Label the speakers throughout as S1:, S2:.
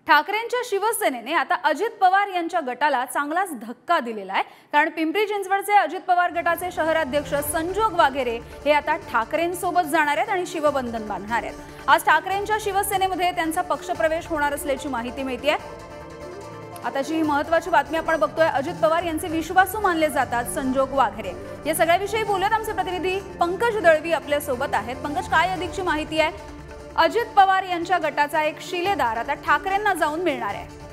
S1: ठाकरेंच्या शिवसेनेने आता अजित पवार यांच्या गटाला चांगलाच धक्का दिलेला आहे। कारण पिंपरी चिंचवडचे अजित पवार गटाचे शहराध्यक्ष संजोग वाघेरे हे आता ठाकरेंसोबत जाणार आहेत आणि शिवबंधन बांधणार आहेत। आज ठाकरेंच्या शिवसेनेमध्ये त्यांचा पक्षप्रवेश होणार असल्याची माहिती मिळतेय। आताची ही महत्त्वाची बातमी आपण बघतोय। अजित पवार यांचे विश्वासू मानले जातात संजोग वाघेरे। या सगळ्याविषयी बोलत आमचे प्रतिनिधी पंकज दळवी आपल्या सोबत आहेत। पंकज, काय अधिकची माहिती आहे? अजित पवार यांच्या गटाचा एक शिलेदार आता ठाकरेंना जाऊन मिळणार आहे।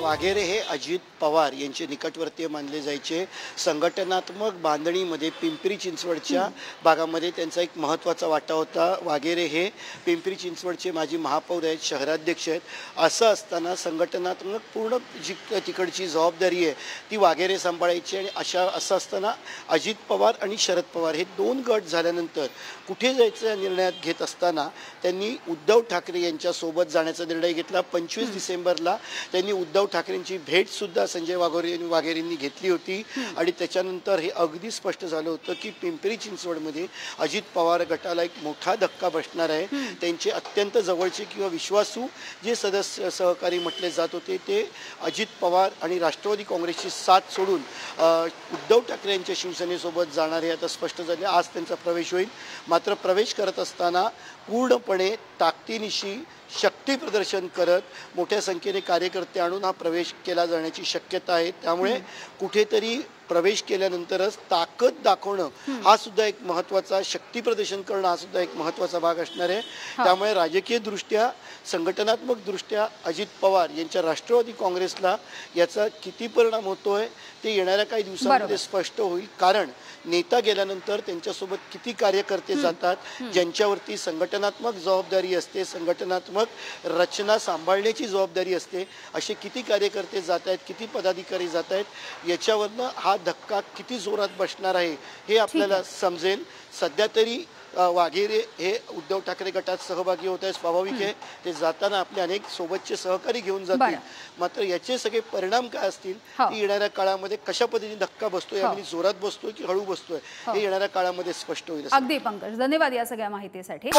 S2: वाघेरे हे अजित पवार यांचे निकटवर्तीय मानले जायचे। संघटनात्मक बांधणीमध्ये पिंपरी चिंचवडच्या भागामध्ये त्यांचा एक महत्त्वाचा वाटा होता। वाघेरे हे पिंपरी चिंचवडचे माजी महापौर आहेत, शहराध्यक्ष आहेत। असं असताना संघटनात्मक पूर्ण जी तिकडची जबाबदारी आहे ती वाघेरे सांभाळायची आणि असं असताना अजित पवार आणि शरद पवार हे दोन गट झाल्यानंतर कुठे जायचं निर्णयात घेत असताना त्यांनी उद्धव ठाकरे यांच्यासोबत जाण्याचा निर्णय घेतला। 25 डिसेंबरला त्यांनी उद्धव ठाकरेंची भेट सुद्धा संजय वाघेरेंनी घेतली होती आणि त्याच्यानंतर हे अगदी स्पष्ट झालं होतं की पिंपरी चिंचवडमध्ये अजित पवार गटाला एक मोठा धक्का बसणार आहे। त्यांचे अत्यंत जवळचे किंवा विश्वासू जे सदस्य सहकारी म्हटले जात होते ते अजित पवार आणि राष्ट्रवादी काँग्रेसची साथ सोडून उद्धव ठाकरे यांच्या शिवसेनेसोबत जाणार हे आता स्पष्ट झाले। आज त्यांचा प्रवेश होईल। मात्र प्रवेश करत असताना पूर्णपणे ताकदीनिशी शक्ती प्रदर्शन करत मोठ्या संख्येने कार्यकर्ते आणून हा प्रवेश केला जाण्याची शक्यता आहे। त्यामुळे कुठेतरी प्रवेश केल्यानंतरच ताकद दाखवणं हा सुद्धा एक महत्त्वाचा, शक्ती प्रदर्शन करणं हा सुद्धा एक महत्त्वाचा भाग असणार आहे। त्यामुळे राजकीय दृष्ट्या, संघटनात्मक दृष्ट्या अजित पवार यांच्या राष्ट्रवादी काँग्रेसला याचा किती परिणाम होतोय ते येणाऱ्या काही दिवसांमध्ये स्पष्ट होईल। कारण नेता गेल्यानंतर त्यांच्यासोबत किती कार्यकर्ते जातात, ज्यांच्यावरती संघटनात्मक जबाबदारी असते, संघटनात्मक रचना सांभाळण्याची जबाबदारी असते, असे किती कार्यकर्ते जात आहेत, किती पदाधिकारी जात आहेत, याच्यावरनं हा धक्का किती जोरात बसणार आहे हे आपल्याला समजेल। सध्या तरी वाघेरे हे उद्धव ठाकरे गटात सहभागी होत आहेत, स्वाभाविक आहे। ते जाताना आपले अनेक सोबतचे सहकारी घेऊन जातील। मात्र याचे सगळे परिणाम काय असतील हे येणाऱ्या काळामध्ये, कशा पद्धतीने धक्का बसतोय, यामध्ये जोरात बसतोय की हळू बसतोय हे येणाऱ्या काळामध्ये स्पष्ट होईल।
S1: अगदी पंकज, धन्यवाद या सगळ्या माहितीसाठी।